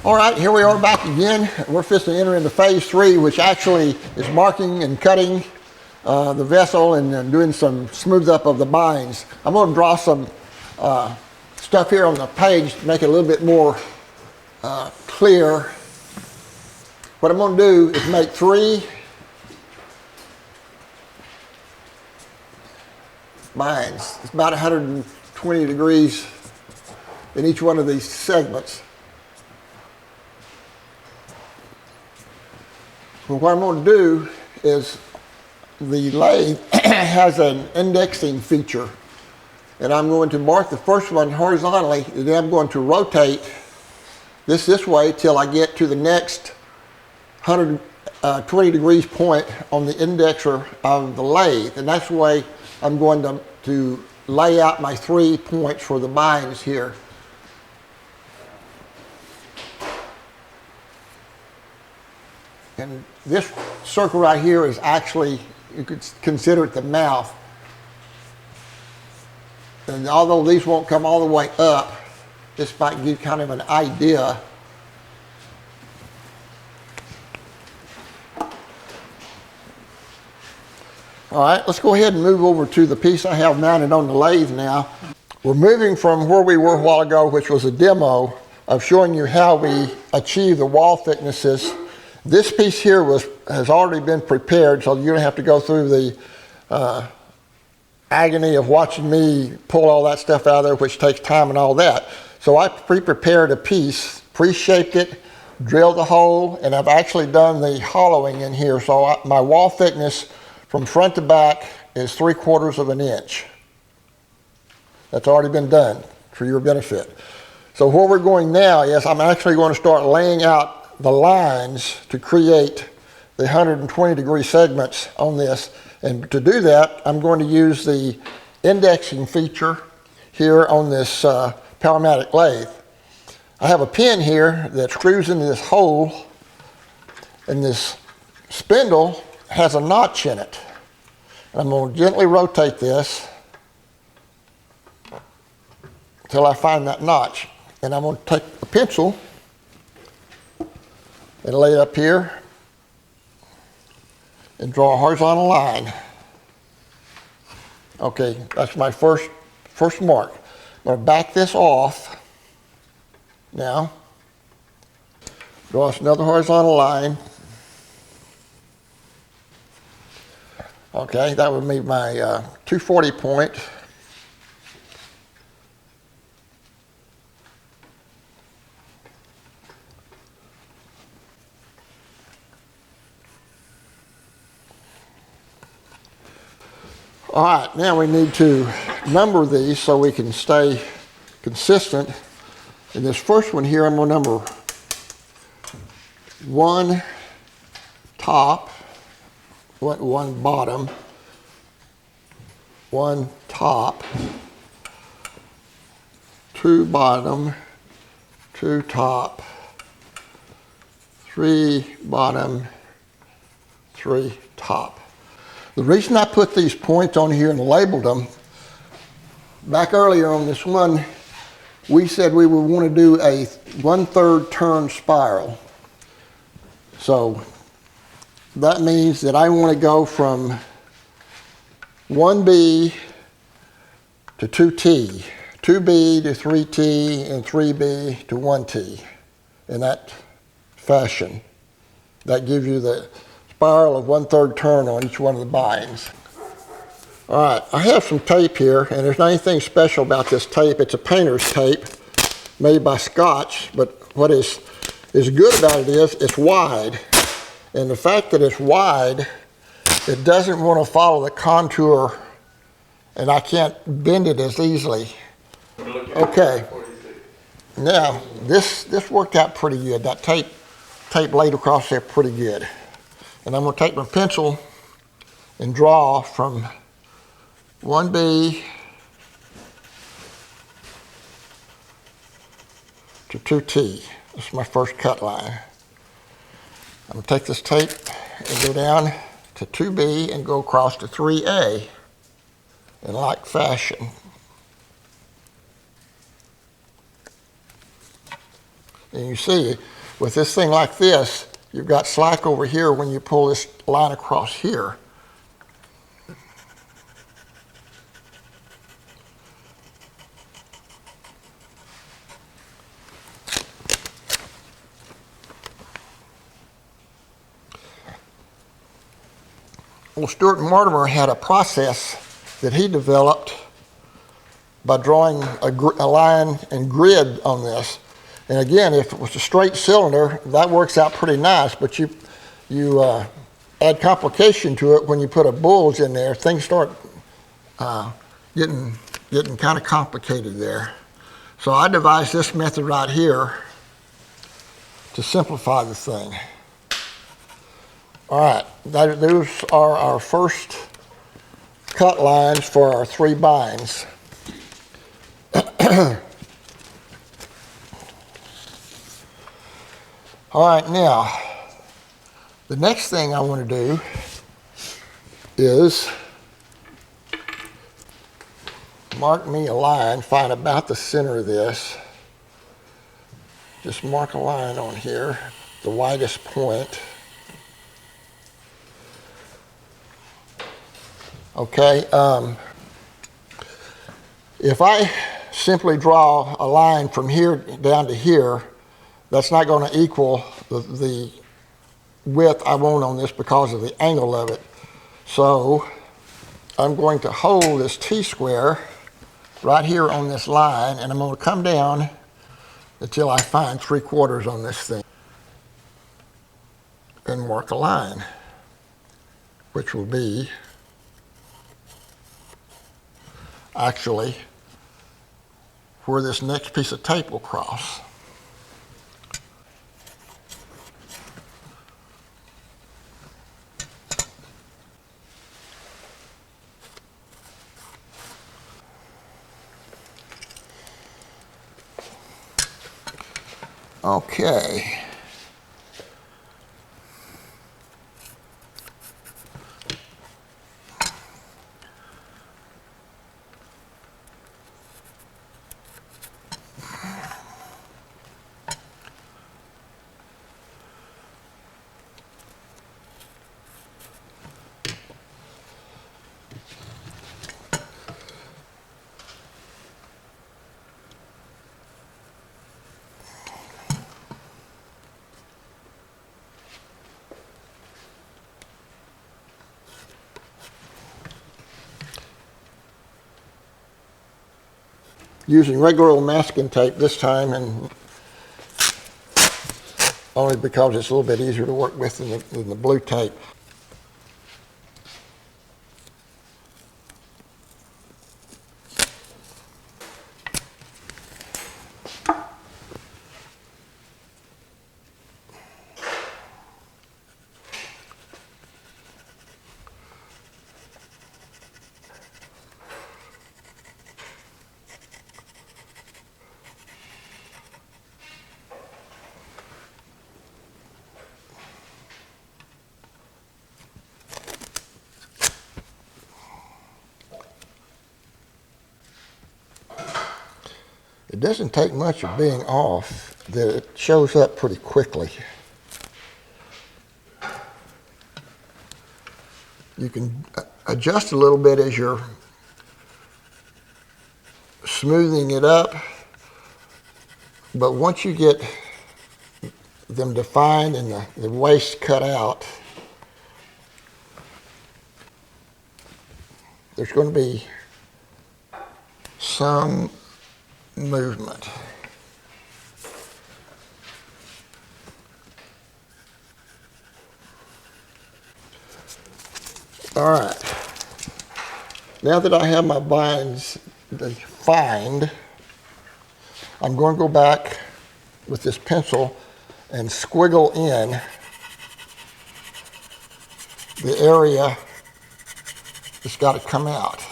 All right, here we are back again. We're fixing to enter into phase 3, which actually is marking and cutting the vessel and doing some smooth up of the binds. I'm going to draw some stuff here on the page to make it a little bit more clear. What I'm going to do is make 3 binds. It's about 120 degrees in each one of these segments. Well, what I'm going to do is the lathe has an indexing feature, and I'm going to mark the first one horizontally, and then I'm going to rotate this way till I get to the next 120 degrees point on the indexer of the lathe, and that's the way I'm going to lay out my 3 points for the binds here. And this circle right here is actually, you could consider it the mouth. And although these won't come all the way up, this might give you kind of an idea. All right, let's go ahead and move over to the piece I have mounted on the lathe now. We're moving from where we were a while ago, which was a demo of showing you how we achieve the wall thicknesses. This piece here has already been prepared, so you don't have to go through the agony of watching me pull all that stuff out of there, which takes time and all that. So I pre-prepared a piece, pre-shaped it, drilled the hole, and I've actually done the hollowing in here. So my wall thickness from front to back is 3/4 of an inch. That's already been done for your benefit. So where we're going now is I'm actually going to start laying out the lines to create the 120 degree segments on this. And to do that, I'm going to use the indexing feature here on this Powermatic lathe. I have a pin here that screws into this hole, and this spindle has a notch in it. And I'm going to gently rotate this until I find that notch. And I'm going to take a pencil and lay it up here and draw a horizontal line. Okay, that's my first mark. I'm going to back this off now. Draw us another horizontal line. Okay, that would be my 240 point. All right, now we need to number these so we can stay consistent. In this first one here, I'm going to number 1 top, 1 bottom, 1 top, 2 bottom, 2 top, 3 bottom, 3 top. The reason I put these points on here and labeled them, back earlier on this one, we said we would want to do a 1/3 turn spiral. So that means that I want to go from 1B to 2T, 2B to 3T, and 3B to 1T, in that fashion. That gives you the spiral of 1/3 turn on each one of the binds. All right, I have some tape here, and there's not anything special about this tape. It's a painter's tape made by Scotch, but what is good about it is it's wide. And the fact that it's wide it doesn't want to follow the contour, and I can't bend it as easily. Okay. Now, this worked out pretty good. That tape laid across there pretty good. And I'm going to take my pencil and draw from 1B to 2T. This is my first cut line. I'm going to take this tape and go down to 2B and go across to 3A in like fashion. And you see, with this thing like this, you've got slack over here when you pull this line across here. Well, Stuart Mortimer had a process that he developed by drawing a line and grid on this. And again, if it was a straight cylinder, that works out pretty nice, but you add complication to it when you put a bulge in there. Things start getting kind of complicated there. So I devised this method right here to simplify the thing. All right, those are our first cut lines for our 3 binds. All right, now, the next thing I want to do is mark me a line, find about the center of this. Just mark a line on here, the widest point. Okay, if I simply draw a line from here down to here, that's not going to equal the width I want on this because of the angle of it. So I'm going to hold this T-square right here on this line, and I'm going to come down until I find 3/4 on this thing and mark a line, which will be actually where this next piece of tape will cross. Okay. Using regular old masking tape this time, and only because it's a little bit easier to work with than the blue tape. It doesn't take much of being off that it shows up pretty quickly. You can adjust a little bit as you're smoothing it up, but once you get them defined and the waist cut out, there's going to be some movement. All right. Now that I have my binds defined, I'm going to go back with this pencil and squiggle in the area that's got to come out.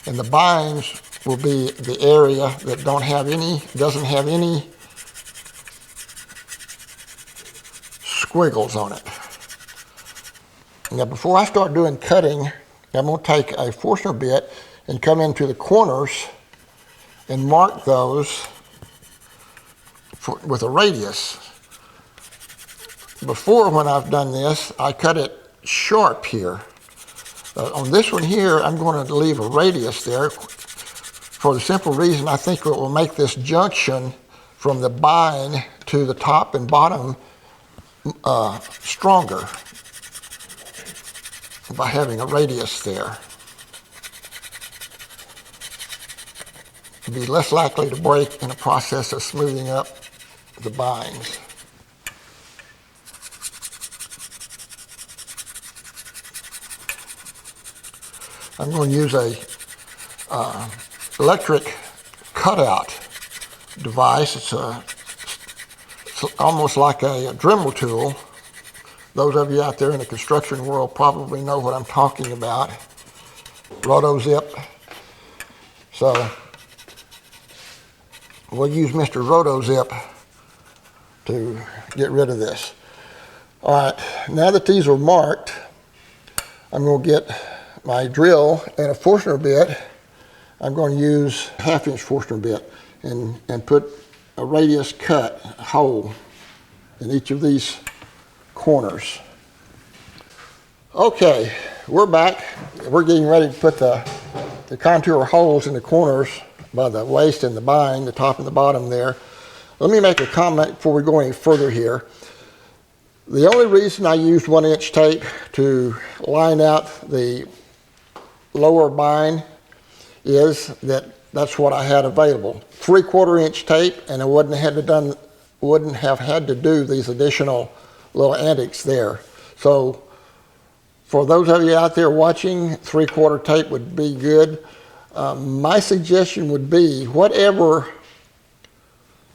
And the binds will be the area that doesn't have any squiggles on it. Now before I start doing cutting, I'm going to take a Forstner bit and come into the corners and mark those with a radius. Before, when I've done this, I cut it sharp here. On this one here, I'm going to leave a radius there for the simple reason I think it will make this junction from the bind to the top and bottom stronger by having a radius there. It'll be less likely to break in the process of smoothing up the binds. I'm going to use a electric cutout device. It's almost like a Dremel tool. Those of you out there in the construction world probably know what I'm talking about. Roto-Zip. So we'll use Mr. Roto-Zip to get rid of this. All right, now that these are marked, I'm going to get my drill and a Forstner bit. I'm going to use a 1/2-inch Forstner bit and put a radius cut hole in each of these corners. Okay, we're back. We're getting ready to put the contour holes in the corners by the waist and the bind, the top and the bottom there. Let me make a comment before we go any further here. The only reason I used 1-inch tape to line out the lower bind is that that's what I had available. 3/4-inch tape, and I wouldn't have had to do these additional little antics there. So for those of you out there watching, 3/4 tape would be good. My suggestion would be whatever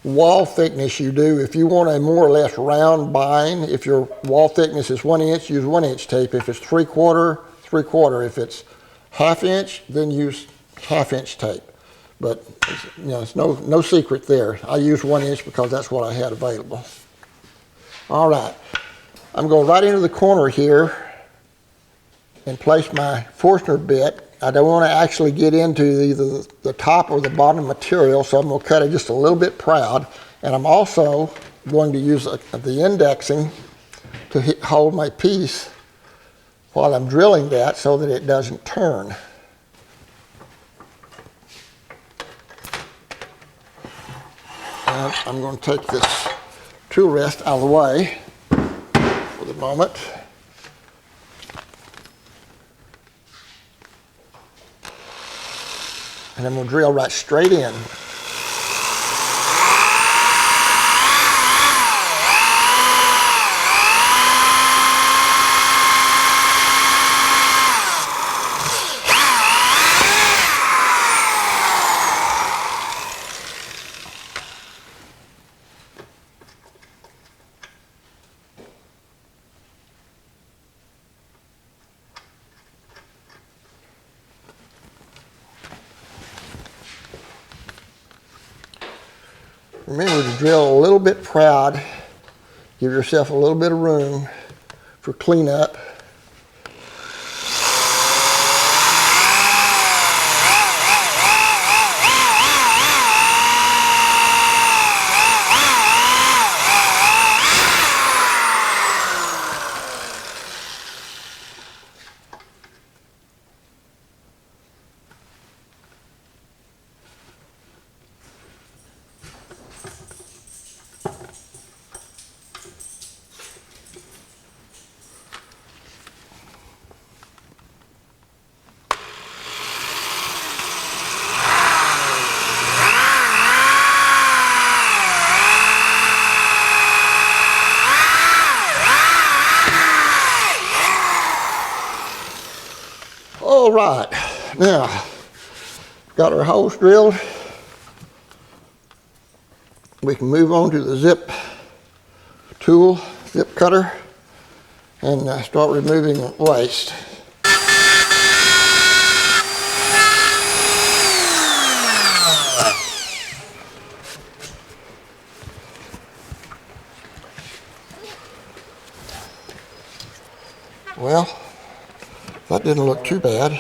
wall thickness you do, if you want a more or less round bind, if your wall thickness is 1 inch, use 1-inch tape. If it's 3/4, 3/4. If it's 1/2-inch, then use 1/2-inch tape. But you know, it's no secret there. I use 1-inch because that's what I had available. All right, I'm going right into the corner here and place my Forstner bit. I don't want to actually get into either the top or the bottom material, so I'm going to cut it just a little bit proud. And I'm also going to use the indexing to hold my piece while I'm drilling that so that it doesn't turn. And I'm going to take this tool rest out of the way for the moment. And then we'll drill right straight in. Remember to drill a little bit proud. Give yourself a little bit of room for cleanup. All right, now, got our holes drilled. We can move on to the zip tool, zip cutter, and start removing the waste. Well, that didn't look too bad.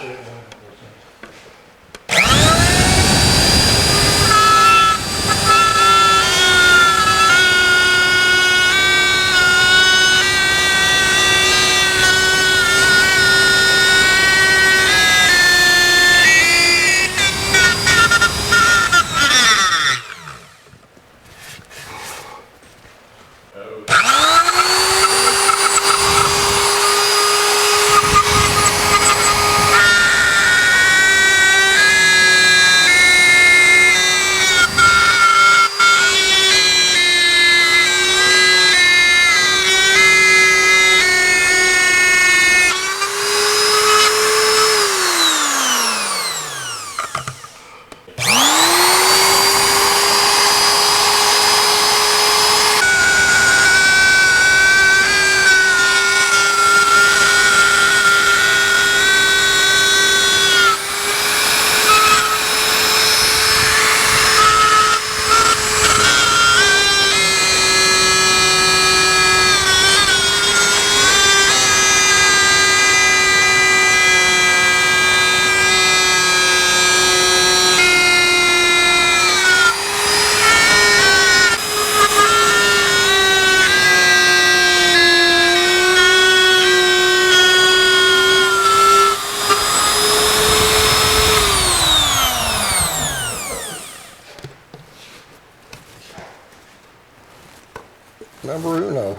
Number uno.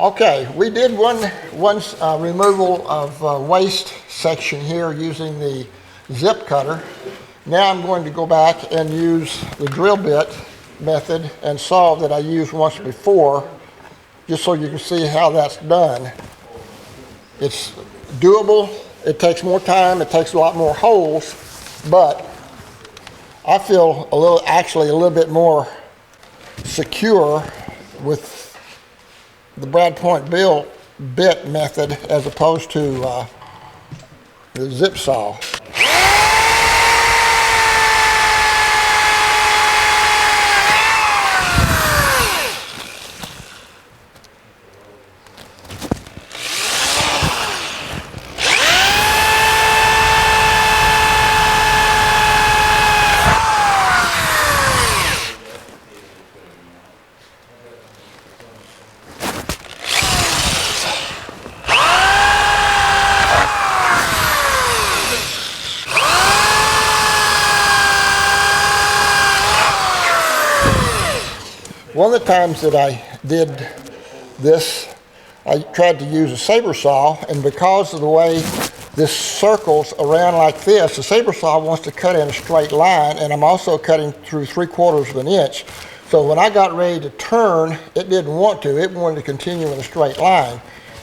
Okay, we did one removal of waste section here using the zip cutter. Now I'm going to go back and use the drill bit method and saw that I used once before, just so you can see how that's done. It's doable. It takes more time. It takes a lot more holes, but I feel actually a little bit more secure with the Brad Point bit method as opposed to the zip saw. One of the times that I did this, I tried to use a saber saw, and because of the way this circles around like this, the saber saw wants to cut in a straight line, and I'm also cutting through 3/4 of an inch. So when I got ready to turn, it didn't want to. It wanted to continue in a straight line.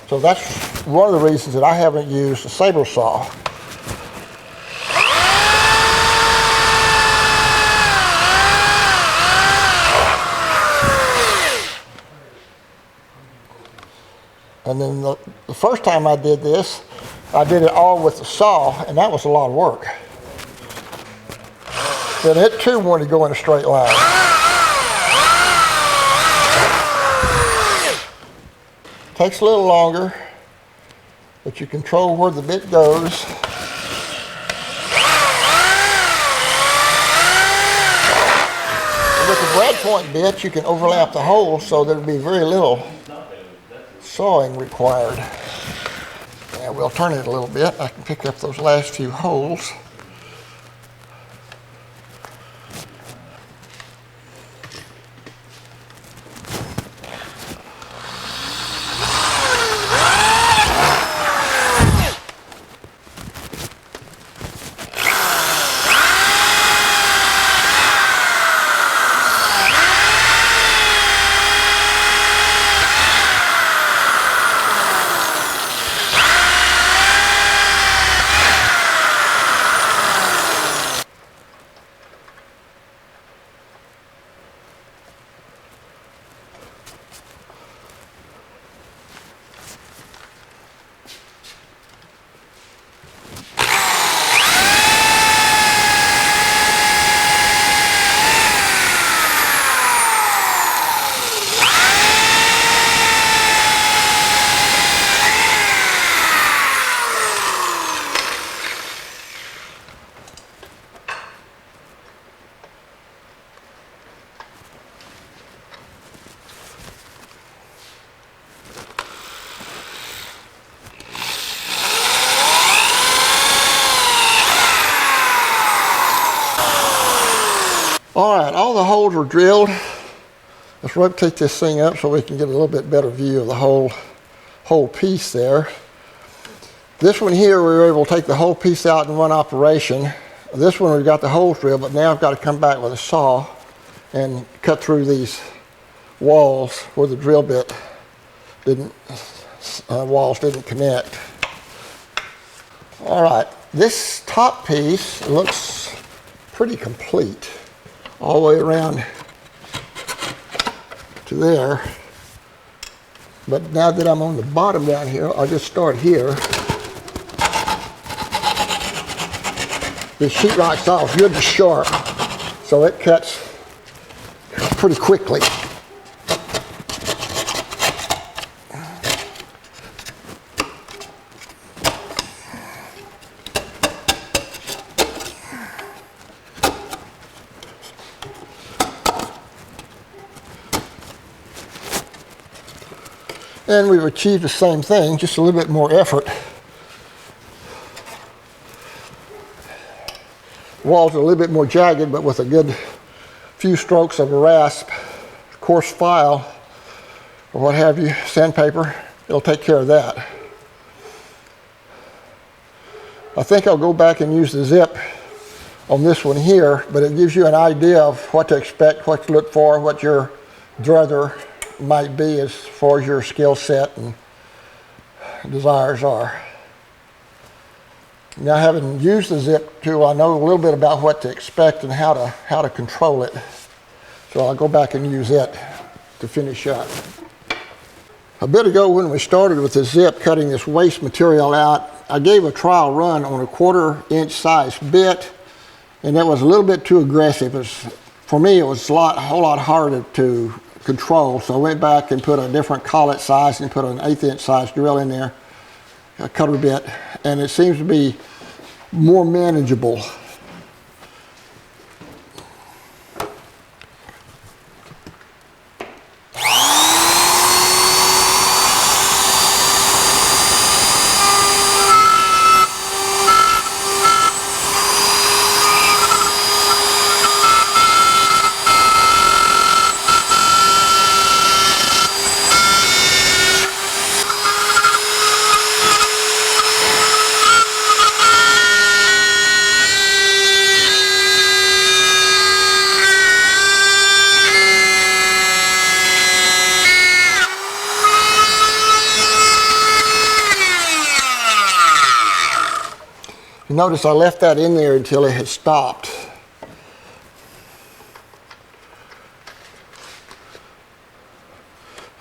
So that's one of the reasons that I haven't used a saber saw. And then the first time I did this, I did it all with the saw, and that was a lot of work. Then it too wanted to go in a straight line. Takes a little longer, but you control where the bit goes. With the Brad Point bit, you can overlap the holes, so there'll be very little sawing required. Yeah, we'll turn it a little bit. I can pick up those last few holes. All right, all the holes are drilled. Let's rotate this thing up so we can get a little bit better view of the whole piece there. This one here, we were able to take the whole piece out in one operation. This one, we've got the holes drilled, but now I've got to come back with a saw and cut through these walls where the drill bit walls didn't connect. All right, this top piece looks pretty complete all the way around to there. But now that I'm on the bottom down here, I'll just start here. The sheetrock's off good and sharp, so it cuts pretty quickly. And we've achieved the same thing, just a little bit more effort. Walls are a little bit more jagged, but with a good few strokes of a rasp, coarse file, or what have you, sandpaper, it'll take care of that. I think I'll go back and use the zip on this one here, but it gives you an idea of what to expect, what to look for, what your druther might be as far as your skill set and desires are. Now, having used the zip tool, I know a little bit about what to expect and how to control it. So I'll go back and use it to finish up. A bit ago when we started with the zip, cutting this waste material out, I gave a trial run on a 1/4 inch size bit, and that was a little bit too aggressive. For me, it was a whole lot harder to control, so I went back and put a different collet size and put an 1/8 inch size drill in there, a cutter bit, and it seems to be more manageable. Notice I left that in there until it had stopped.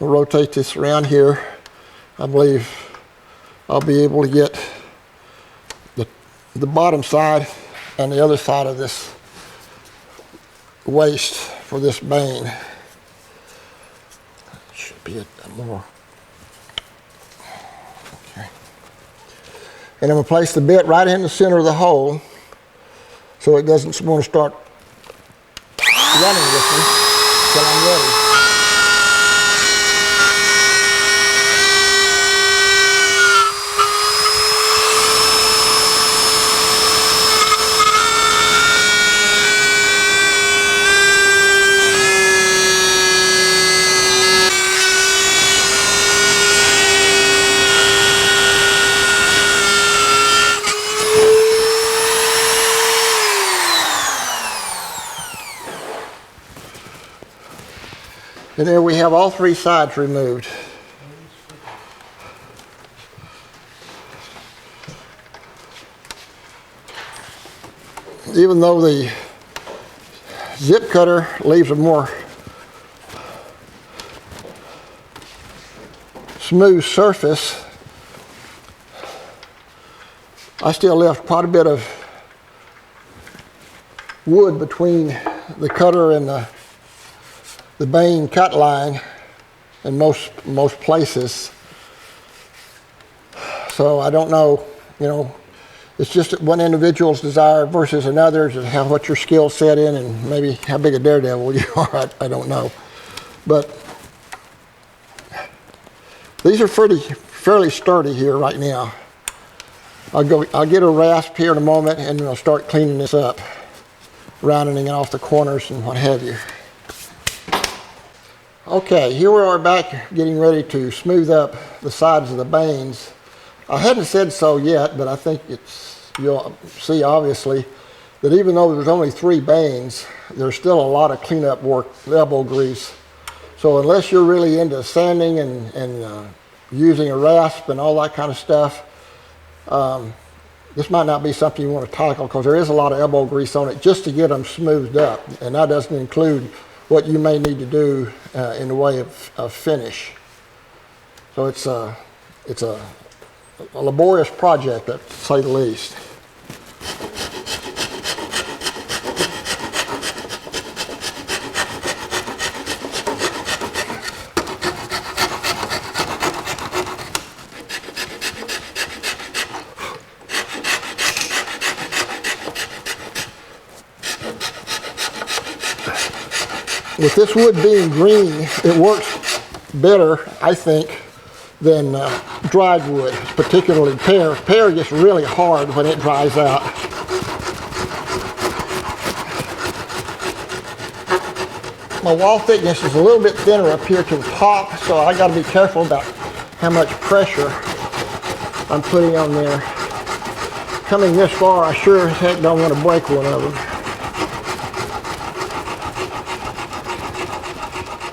I'll rotate this around here. I believe I'll be able to get the bottom side and the other side of this waste for this bane. Should be more. And I'm going to place the bit right in the center of the hole so it doesn't want to start running with me until I'm ready. And there we have all three sides removed. Even though the zip cutter leaves a more smooth surface, I still left quite a bit of wood between the cutter and the bane cut line in most places. So I don't know, it's just one individual's desire versus another's, and how what your skill set in, and maybe how big a daredevil you are. I don't know, but these are fairly sturdy here right now. I'll get a rasp here in a moment, and I'll start cleaning this up. rounding it off the corners and what have you. Okay, here we are back getting ready to smooth up the sides of the banes. I hadn't said so yet, but I think you'll see obviously that even though there's only 3 banes, there's still a lot of cleanup work, elbow grease. So unless you're really into sanding and using a rasp and all that kind of stuff, this might not be something you want to tackle because there is a lot of elbow grease on it just to get them smoothed up. And that doesn't include what you may need to do in the way of finish. So it's a laborious project, to say the least. With this wood being green, it works better, I think, than dried wood, particularly pear. Pear gets really hard when it dries out. My wall thickness is a little bit thinner up here to the top, so I got to be careful about how much pressure I'm putting on there. Coming this far, I sure as heck don't want to break one of them.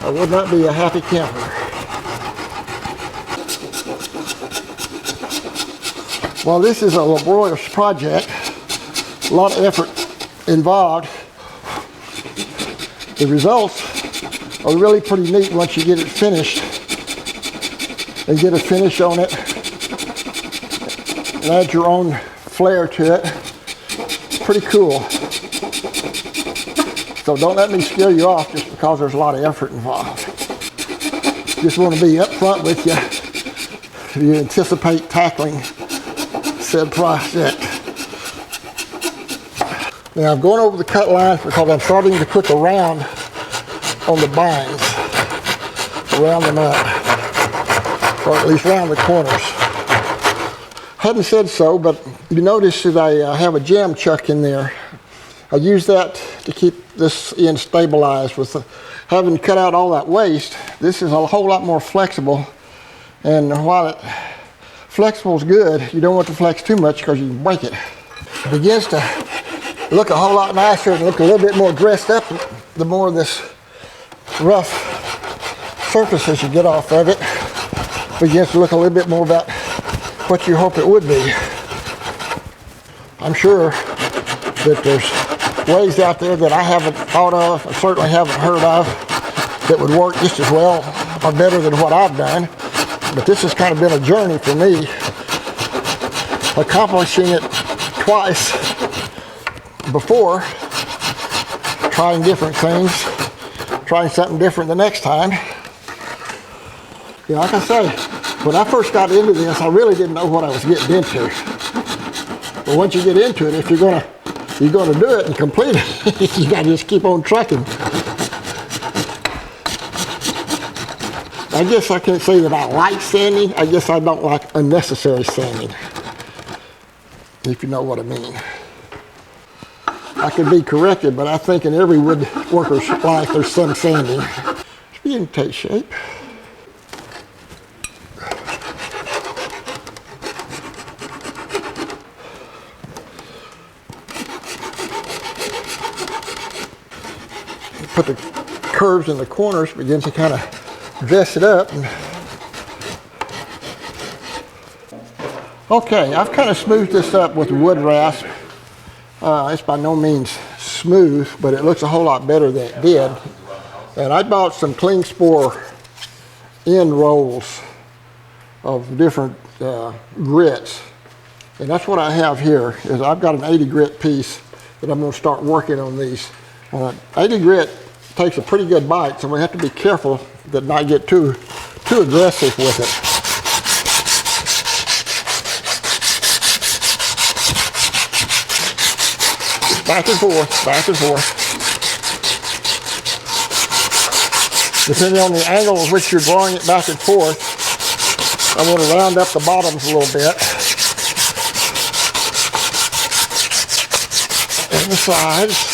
I would not be a happy camper. While this is a laborious project, a lot of effort involved, the results are really pretty neat once you get it finished and get a finish on it and add your own flair to it. It's pretty cool. So don't let me scare you off just because there's a lot of effort involved. Just want to be upfront with you if you anticipate tackling said project. Now I'm going over the cut lines because I'm starting to put the round on the binds, round them up, or at least round the corners. Hadn't said so, but you notice that I have a jam chuck in there. I use that to keep this end stabilized. With having cut out all that waste, this is a whole lot more flexible. And while flexible is good, you don't want to flex too much because you can break it. It begins to look a whole lot nicer and look a little bit more dressed up the more of this rough surfaces you get off of it. Begins to look a little bit more about what you hope it would be. I'm sure that there's ways out there that I haven't thought of, I certainly haven't heard of, that would work just as well or better than what I've done. But this has kind of been a journey for me, accomplishing it twice before, trying different things, trying something different the next time. You know, like I say, when I first got into this, I really didn't know what I was getting into. But once you get into it, if you're gonna do it and complete it, you gotta just keep on trucking. I guess I can't say that I like sanding. I guess I don't like unnecessary sanding, if you know what I mean. I could be corrected, but I think in every woodworker's life there's some sanding. It's be in tight shape. Put the curves in the corners, begin to kind of dress it up. Okay, I've kind of smoothed this up with wood rasp. It's by no means smooth, but it looks a whole lot better than it did. And I bought some cling spore end rolls of different grits. And that's what I have here, is I've got an 80 grit piece that I'm going to start working on these. 80 grit takes a pretty good bite, so we have to be careful that not get too aggressive with it. Just back and forth, back and forth. Depending on the angle at which you're drawing it back and forth, I want to round up the bottoms a little bit. And the sides.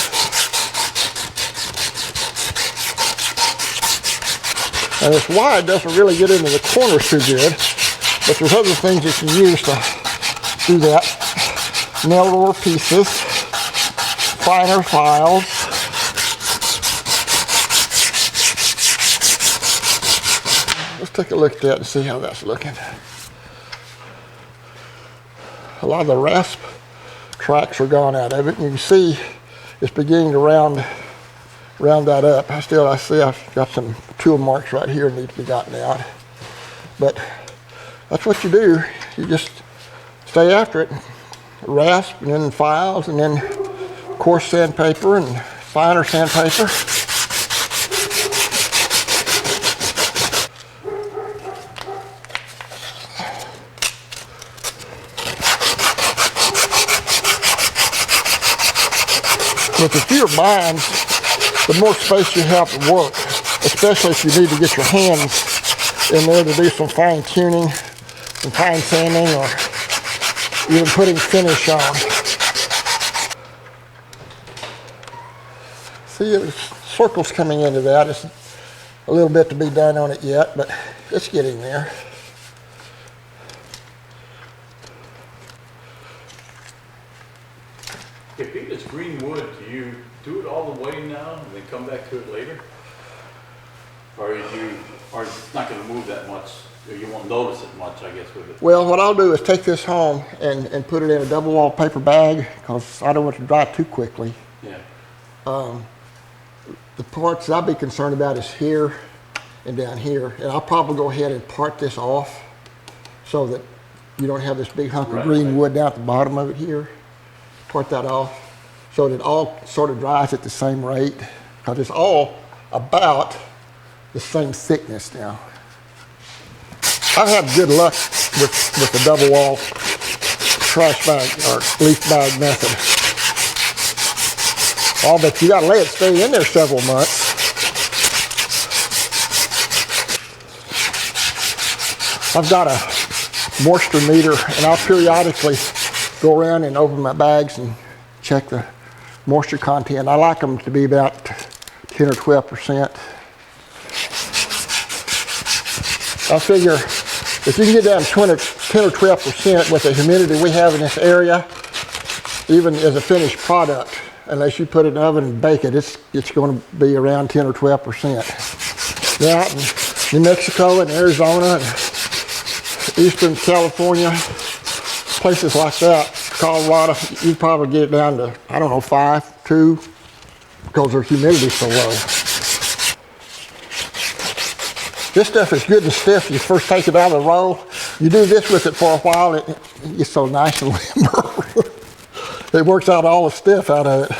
And this wide doesn't really get into the corners too good, but there's other things you can use to do that. Nail roller pieces, finer files. Let's take a look at that and see how that's looking. A lot of the rasp tracks are gone out of it, and you can see it's beginning to round that up. I see I've got some tool marks right here that need to be gotten out. But that's what you do. You just stay after it. Rasp, and then files, and then coarse sandpaper and finer sandpaper. With the fewer binds, the more space you have to work, especially if you need to get your hands in there to do some fine tuning, some fine sanding, or even putting finish on. See, there's circles coming into that. It's a little bit to be done on it yet, but it's getting there. If it's green wood, do you do it all the way now and then come back to it later? Or it's not going to move that much, or you won't notice it much, I guess, with it? Well, what I'll do is take this home and put it in a double wall paper bag, because I don't want it to dry too quickly. Yeah. The parts I'll be concerned about is here and down here, and I'll probably go ahead and part this off so that you don't have this big hunk of green wood down at the bottom of it here. Part that off so that it all sort of dries at the same rate, because it's all about the same thickness now. I've had good luck with the double wall trash bag or leaf bag method. Oh, but you gotta let it stay in there several months. I've got a moisture meter, and I'll periodically go around and open my bags and check the moisture content. I like them to be about 10 or 12%. I figure if you can get down to 10 or 12% with the humidity we have in this area, even as a finished product, unless you put it in the oven and bake it, it's going to be around 10 or 12%. Now, out in New Mexico and Arizona and Eastern California, places like that, Colorado, you'd probably get it down to, I don't know, 5, 2, because their humidity's so low. This stuff is good and stiff. You first take it out of the roll. You do this with it for a while, it gets so nice and limber. It works out all the stiff out of it.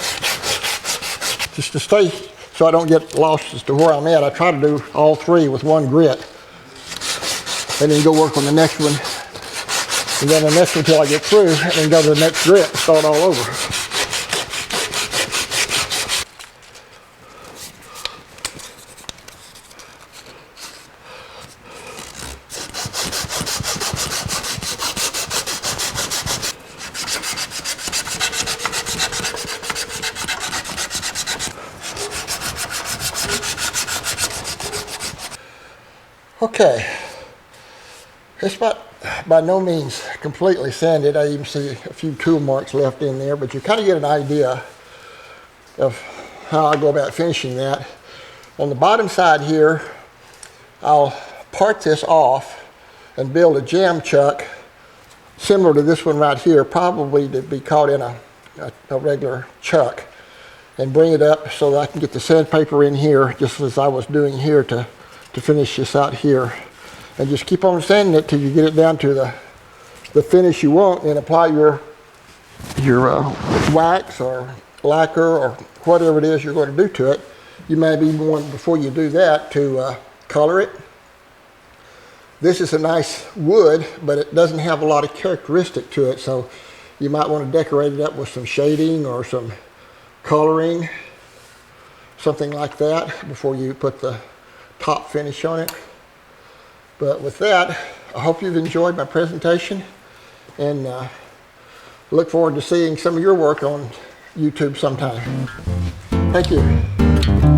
Just to stay, so I don't get lost as to where I'm at, I try to do all three with one grit. And then go work on the next one. And then the next one until I get through, and then go to the next grit and start all over. Okay, it's by no means completely sanded. I even see a few tool marks left in there, but you kind of get an idea of how I go about finishing that. On the bottom side here, I'll part this off and build a jam chuck similar to this one right here, probably to be caught in a regular chuck, and bring it up so that I can get the sandpaper in here, just as I was doing here to finish this out here. And just keep on sanding it till you get it down to the finish you want, and apply your wax or lacquer or whatever it is you're going to do to it. You may be wanting, before you do that, to color it. This is a nice wood, but it doesn't have a lot of characteristic to it, so you might want to decorate it up with some shading or some coloring, something like that, before you put the top finish on it. But with that, I hope you've enjoyed my presentation, and look forward to seeing some of your work on YouTube sometime. Thank you.